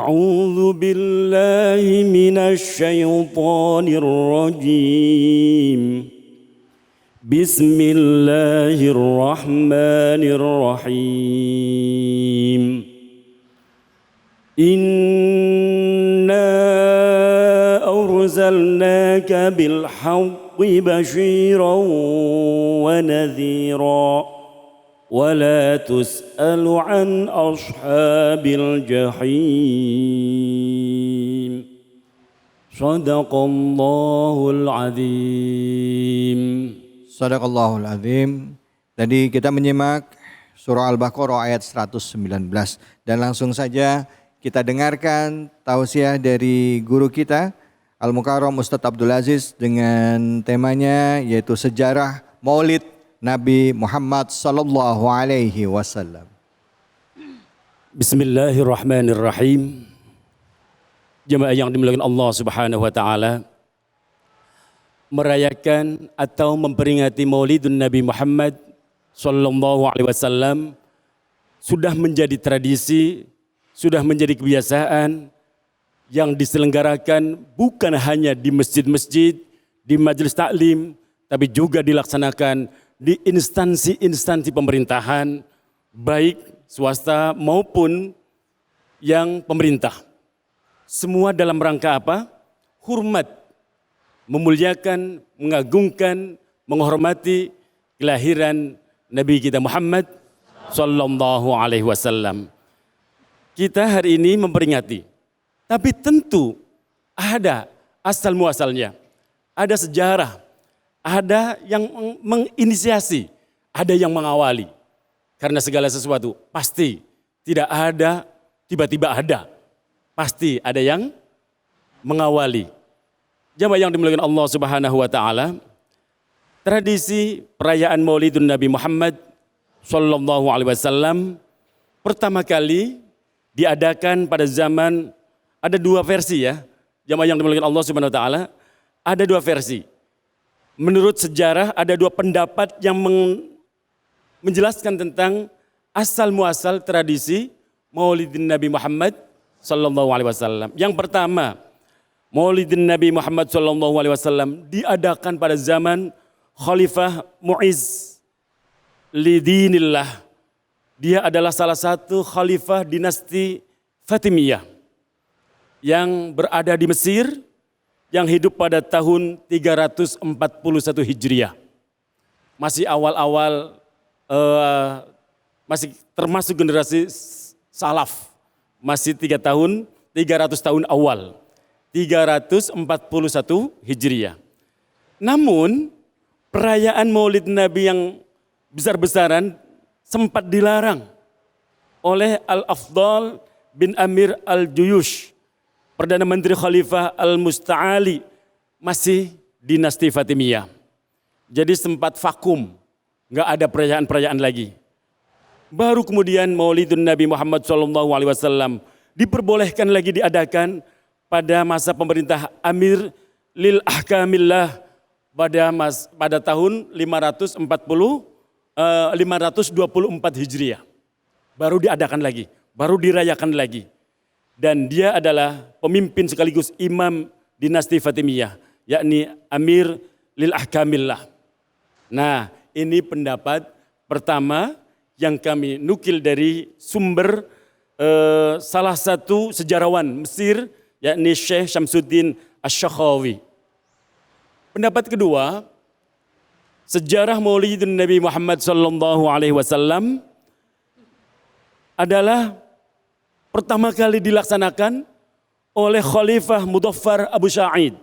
أعوذ بالله من الشيطان الرجيم بسم الله الرحمن الرحيم إنا أرسلناك بالحق بشيرا ونذيرا ولا تسأل عن أصحاب الجحيم صدق الله العظيم. Sadaqallahul Azim. Tadi kita menyimak surah Al-Baqarah ayat 119 dan langsung saja kita dengarkan tausiah dari guru kita Al-Mukarram Ustadz Abdul Aziz dengan temanya yaitu sejarah Maulid Nabi Muhammad sallallahu alaihi wasallam. Bismillahirrahmanirrahim. Jemaah yang dimuliakan Allah Subhanahu wa taala, merayakan atau memperingati Maulidun Nabi Muhammad sallallahu alaihi wasallam sudah menjadi tradisi, sudah menjadi kebiasaan yang diselenggarakan bukan hanya di masjid-masjid, di majelis taklim, tapi juga dilaksanakan di instansi-instansi pemerintahan, baik swasta maupun yang pemerintah. Semua dalam rangka apa? Hormat, memuliakan, mengagungkan, menghormati kelahiran Nabi kita Muhammad sallallahu alaihi wasallam. Kita hari ini memperingati, tapi tentu ada asal muasalnya, ada sejarah, ada yang menginisiasi, ada yang mengawali. Karena segala sesuatu pasti tidak ada tiba-tiba ada. Pasti ada yang mengawali. Jamaah yang dimuliakan Allah Subhanahu wa taala, tradisi perayaan Maulidun Nabi Muhammad sallallahu alaihi wasallam pertama kali diadakan pada zaman, ada dua versi ya. Jamaah yang dimuliakan Allah Subhanahu wa taala, ada dua versi. Menurut sejarah ada dua pendapat yang menjelaskan tentang asal muasal tradisi Maulidin Nabi Muhammad sallallahu alaihi wasallam. Yang pertama, Maulidin Nabi Muhammad sallallahu alaihi wasallam diadakan pada zaman Khalifah Mu'izz lidinillah. Dia adalah salah satu khalifah dinasti Fatimiyah yang berada di Mesir, yang hidup pada tahun 341 Hijriah. Masih awal-awal, masih termasuk generasi salaf. Masih 300 tahun awal. 341 Hijriah. Namun perayaan Maulid Nabi yang besar-besaran sempat dilarang oleh Al-Afdal bin Amir Al-Juyush, Perdana Menteri Khalifah Al-Musta'ali, masih dinasti Fatimiyah. Jadi sempat vakum, nggak ada perayaan-perayaan lagi. Baru kemudian Maulidun Nabi Muhammad SAW diperbolehkan lagi diadakan pada masa pemerintah Amir Lil Ahkamillah pada tahun 524 Hijriah. Baru diadakan lagi, baru dirayakan lagi. Dan dia adalah pemimpin sekaligus imam dinasti Fatimiyah, yakni Amir Lil Ahkamillah. Nah, ini pendapat pertama yang kami nukil dari sumber salah satu sejarawan Mesir, yakni Syekh Syamsuddin Asy-Syakhawi. Pendapat kedua, sejarah Maulidun Nabi Muhammad sallallahu alaihi wasallam adalah pertama kali dilaksanakan oleh Khalifah Mudhaffar Abu Sa'id.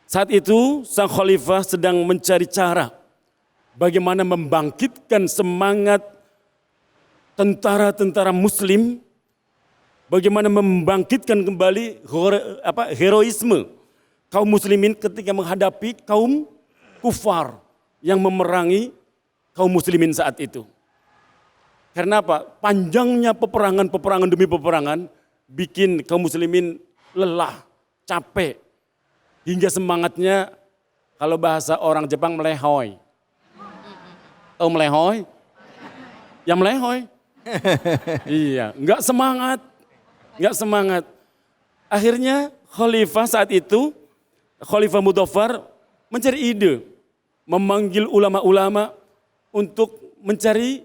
Saat itu sang khalifah sedang mencari cara bagaimana membangkitkan semangat tentara-tentara muslim, bagaimana membangkitkan kembali heroisme kaum muslimin ketika menghadapi kaum kufar yang memerangi kaum muslimin saat itu. Karena apa? Panjangnya peperangan demi peperangan bikin kaum muslimin lelah, capek. Hingga semangatnya, kalau bahasa orang Jepang, melehoy. Tahu melehoy? Ya melehoy. Iya, enggak semangat. nggak semangat. Akhirnya khalifah saat itu, Khalifah Mudzaffar mencari ide, memanggil ulama-ulama untuk mencari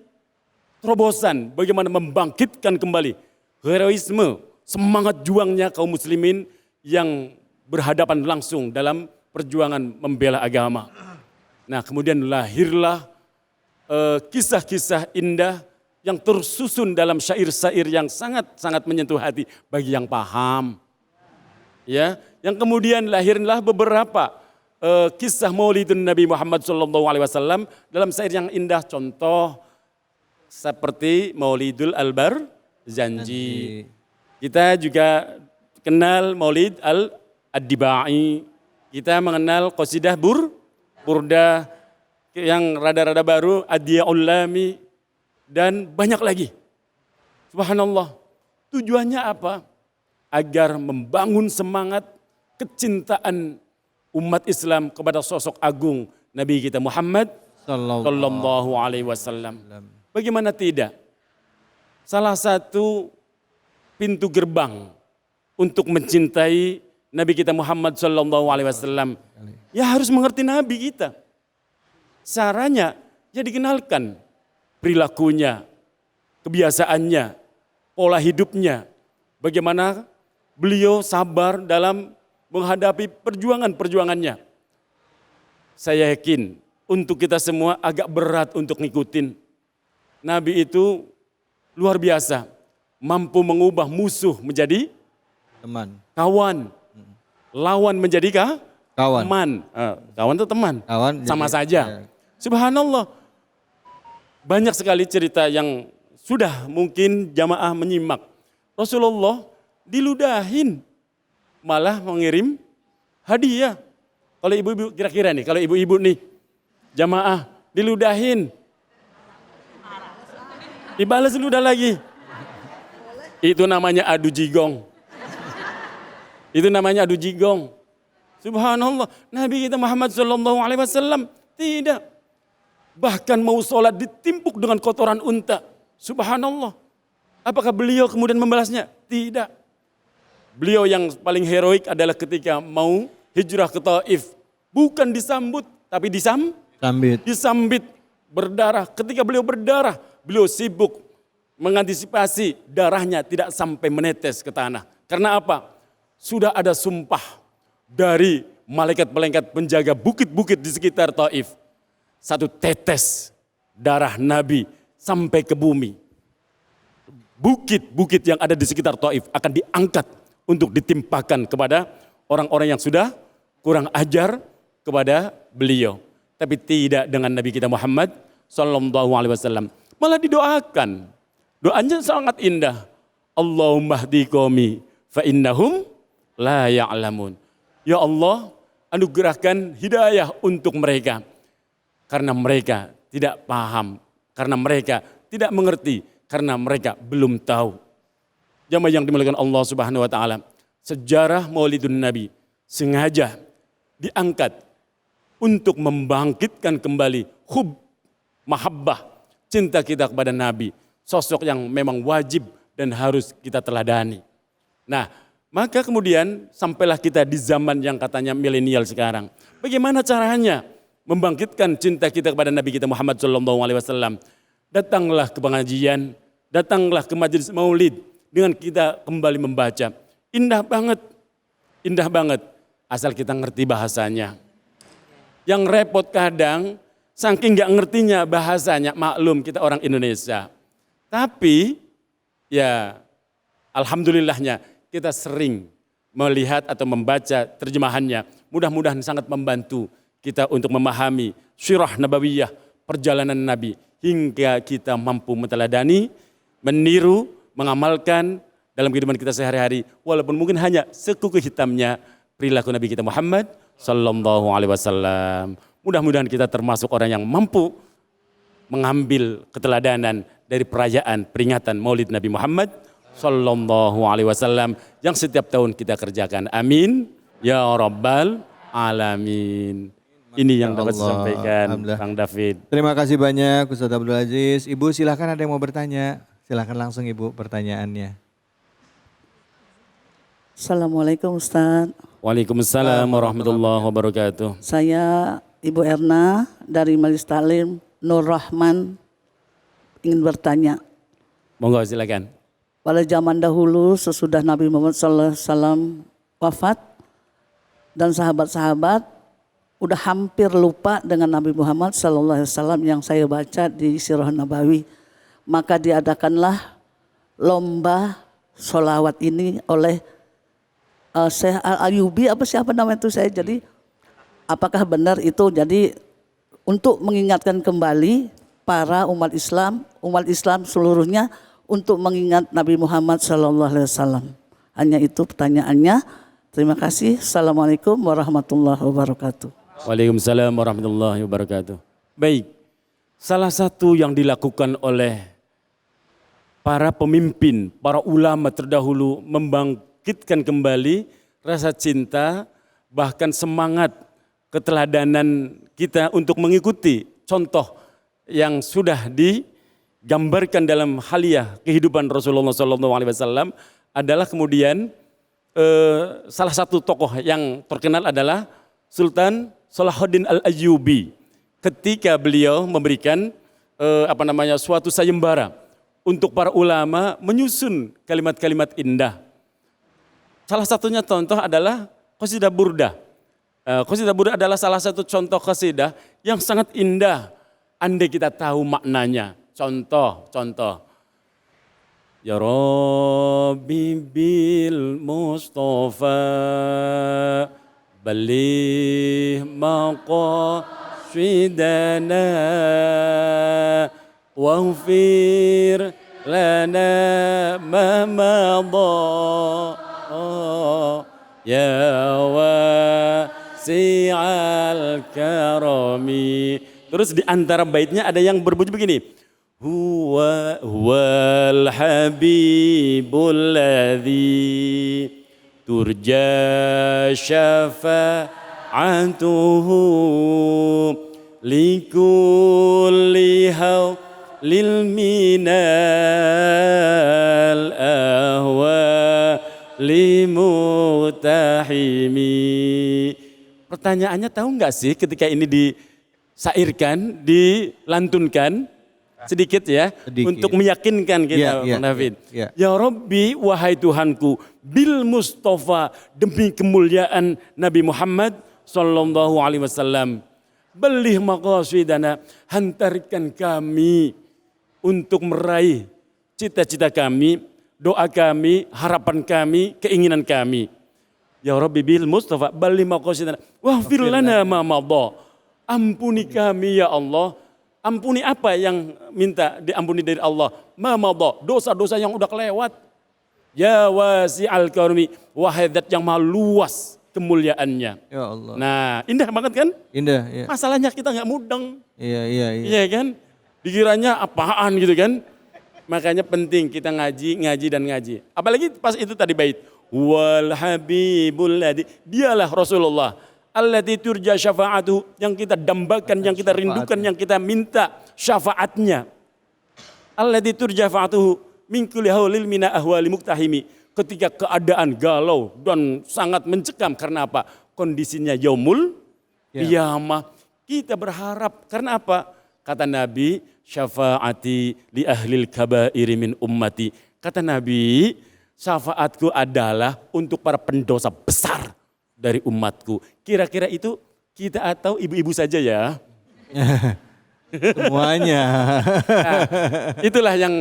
terobosan bagaimana membangkitkan kembali heroisme, semangat juangnya kaum muslimin yang berhadapan langsung dalam perjuangan membela agama. Nah, kemudian lahirlah kisah-kisah indah yang tersusun dalam syair-syair yang sangat-sangat menyentuh hati bagi yang paham. Ya, yang kemudian lahirlah beberapa kisah Maulidun Nabi Muhammad SAW dalam syair yang indah, contoh seperti Maulidul Albar Zanji. Kita juga kenal Maulid Ad-Dibai. Kita mengenal qasidah Burda yang rada-rada baru, Ad-Diyaul Lami, dan banyak lagi. Subhanallah. Tujuannya apa? Agar membangun semangat kecintaan umat Islam kepada sosok agung Nabi kita Muhammad sallallahu alaihi wasallam. Bagaimana tidak? Salah satu pintu gerbang untuk mencintai Nabi kita Muhammad sallallahu alaihi wasallam, ya harus mengerti Nabi kita. Caranya ya dikenalkan perilakunya, kebiasaannya, pola hidupnya. Bagaimana beliau sabar dalam menghadapi perjuangan-perjuangannya. Saya yakin untuk kita semua agak berat untuk ngikutin. Nabi itu luar biasa, mampu mengubah musuh menjadi teman, kawan, lawan menjadi kawan. teman. Kawan itu teman, Kawan sama jadi, saja. ya. Subhanallah, banyak sekali cerita yang sudah mungkin jamaah menyimak. Rasulullah diludahin, malah mengirim hadiah. Kalau ibu-ibu kira-kira nih, kalau ibu-ibu nih, jamaah diludahin, dibalas ludah lagi. Itu namanya adu jigong. Itu namanya adu jigong. Subhanallah, Nabi kita Muhammad SAW tidak. Bahkan mau sholat ditimpuk dengan kotoran unta. Subhanallah. Apakah beliau kemudian membalasnya? Tidak. Beliau yang paling heroik adalah ketika mau hijrah ke Taif. Bukan disambut, tapi disambit berdarah. Ketika beliau berdarah, beliau sibuk mengantisipasi darahnya tidak sampai menetes ke tanah. Karena apa? Sudah ada sumpah dari malaikat-malaikat penjaga bukit-bukit di sekitar Taif. Satu tetes darah Nabi sampai ke bumi. Bukit-bukit yang ada di sekitar Taif akan diangkat untuk ditimpakan kepada orang-orang yang sudah kurang ajar kepada beliau. Tapi tidak dengan Nabi kita Muhammad sallallahu alaihi wasallam. Malah didoakan. Doanya sangat indah. Allahumma hdi qaumi fa innahum la ya'lamun. Ya Allah, anugerahkan hidayah untuk mereka. Karena mereka tidak paham, karena mereka tidak mengerti, karena mereka belum tahu. Jamaah yang dimuliakan Allah Subhanahu wa taala, sejarah Maulidun Nabi sengaja diangkat untuk membangkitkan kembali hub, mahabbah, cinta kita kepada Nabi, sosok yang memang wajib dan harus kita teladani. Nah, maka kemudian sampailah kita di zaman yang katanya milenial sekarang. Bagaimana caranya membangkitkan cinta kita kepada Nabi kita Muhammad SAW? Datanglah ke pengajian, datanglah ke majelis maulid dengan kita kembali membaca. Indah banget, asal kita ngerti bahasanya. Yang repot kadang, saking gak ngertinya bahasanya, maklum kita orang Indonesia. Tapi ya alhamdulillahnya kita sering melihat atau membaca terjemahannya. Mudah-mudahan sangat membantu kita untuk memahami sirah nabawiyah, perjalanan Nabi, hingga kita mampu meneladani, meniru, mengamalkan dalam kehidupan kita sehari-hari, walaupun mungkin hanya sekuku hitamnya perilaku Nabi kita Muhammad sallallahu alaihi wasallam. Mudah-mudahan kita termasuk orang yang mampu mengambil keteladanan dari perayaan peringatan Maulid Nabi Muhammad sallallahu alaihi wasallam yang setiap tahun kita kerjakan. Amin ya rabbal alamin. Ini yang dapat saya sampaikan, Kang David. Terima kasih banyak Ustaz Abdul Aziz. Ibu silakan, ada yang mau bertanya. Silakan langsung Ibu pertanyaannya. Assalamualaikum Ustaz. Waalaikumsalam warahmatullahi wabarakatuh. Saya Ibu Erna dari Majelis Taklim Nur Rahman ingin bertanya. Monggo silakan. Pada zaman dahulu sesudah Nabi Muhammad SAW wafat dan sahabat-sahabat udah hampir lupa dengan Nabi Muhammad SAW yang saya baca di Sirah Nabawi. Maka diadakanlah lomba sholawat ini oleh Syekh Al-Ayubi apa siapa nama itu saya. Jadi apakah benar itu jadi untuk mengingatkan kembali para umat Islam seluruhnya untuk mengingat Nabi Muhammad SAW. Hanya itu pertanyaannya. Terima kasih. Assalamualaikum warahmatullahi wabarakatuh. Waalaikumsalam warahmatullahi wabarakatuh. Baik, salah satu yang dilakukan oleh para pemimpin, para ulama terdahulu membangkitkan kembali rasa cinta, bahkan semangat keteladanan kita untuk mengikuti contoh yang sudah digambarkan dalam haliah kehidupan Rasulullah SAW adalah kemudian salah satu tokoh yang terkenal adalah Sultan Salahuddin Al-Ayyubi. Ketika beliau memberikan suatu sayembara untuk para ulama menyusun kalimat-kalimat indah. Salah satunya contoh adalah Qasidah Burdah. Qasidah Burdah adalah salah satu contoh qasidah yang sangat indah andai kita tahu maknanya. Contoh. Ya Rabbi bil Mustafa balligh maqasidana waghfir lana ma madha ya wasi'al karami. Terus di antara baitnya ada yang berbunyi begini. Huwal habibul ladzi turja syafa'atuhu likulli hawlil minal ahwa limutahimi. Pertanyaannya tahu nggak sih ketika ini disairkan, dilantunkan? Sedikit ya, untuk meyakinkan kita, Bang David. Ya Rabbi, wahai Tuhanku, bil Mustafa, demi kemuliaan Nabi Muhammad sallallahu alaihi wasallam, balligh maqasidana, hantarkan kami untuk meraih cita-cita kami, doa kami, harapan kami, keinginan kami. Ya Rabbi bil Mustafa, balligh maqasidana, waghfir lana ma madha. Ampuni kami ya Allah. Ampuni apa yang minta diampuni dari Allah. Mamadha, dosa-dosa yang udah kelewat. Ya wasi'al karmi, wahai zat yang maha luas kemuliaannya. Ya Allah. Nah, indah banget kan? Indah, ya. Masalahnya kita nggak mudeng. Iya. Iya kan? Dikiranya apaan gitu kan? Makanya penting kita ngaji dan ngaji. Apalagi pas itu tadi bait. Wal habibul ladzi, dialah Rasulullah. Allati turja syafa'atu, yang kita dambakan, yang kita rindukan, yang kita minta syafaatnya. Allati turja syafa'atuhu min kulli haulil mina ahwali muktahimi. Ketika keadaan galau dan sangat mencekam karena apa? Kondisinya yaumul qiyamah. Kita berharap karena apa? Kata Nabi, syafaati li ahlil kabairi min ummati. Kata Nabi, syafaatku adalah untuk para pendosa besar dari umatku. Kira-kira itu kita atau ibu-ibu saja ya? Semuanya. Nah, itulah yang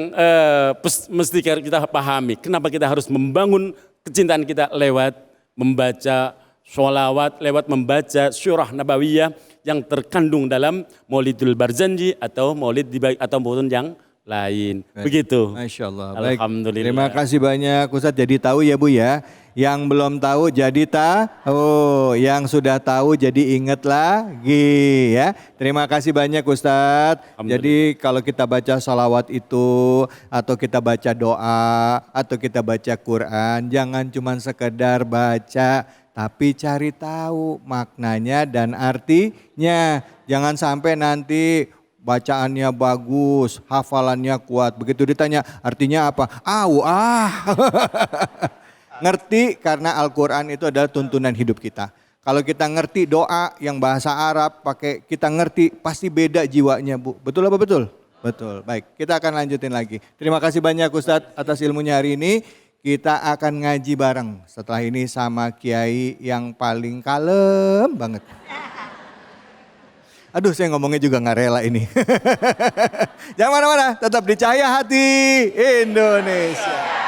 mesti kita pahami. Kenapa kita harus membangun kecintaan kita lewat membaca sholawat, lewat membaca surah nabawiyah yang terkandung dalam Maulidul Barzanji atau Maulid ataupun yang lain. Begitu. Masya Allah. Alhamdulillah. Terima kasih banyak Ustadz. Jadi tahu ya Bu ya. Yang belum tahu jadi tahu. Yang sudah tahu jadi ingat lagi ya. Terima kasih banyak Ustadz. Jadi kalau kita baca salawat itu atau kita baca doa atau kita baca Quran, jangan cuma sekedar baca, tapi cari tahu maknanya dan artinya. Jangan sampai nanti bacaannya bagus, hafalannya kuat. Begitu ditanya artinya apa? Ngerti karena Al-Quran itu adalah tuntunan hidup kita. Kalau kita ngerti doa yang bahasa Arab, pakai kita ngerti, pasti beda jiwanya Bu. Betul apa betul? Betul. Baik, kita akan lanjutin lagi. Terima kasih banyak Ustadz atas ilmunya hari ini. Kita akan ngaji bareng setelah ini sama Kiai yang paling kalem banget. Aduh, saya ngomongnya juga nggak rela ini. Jangan mana-mana, tetap di Cahaya Hati Indonesia.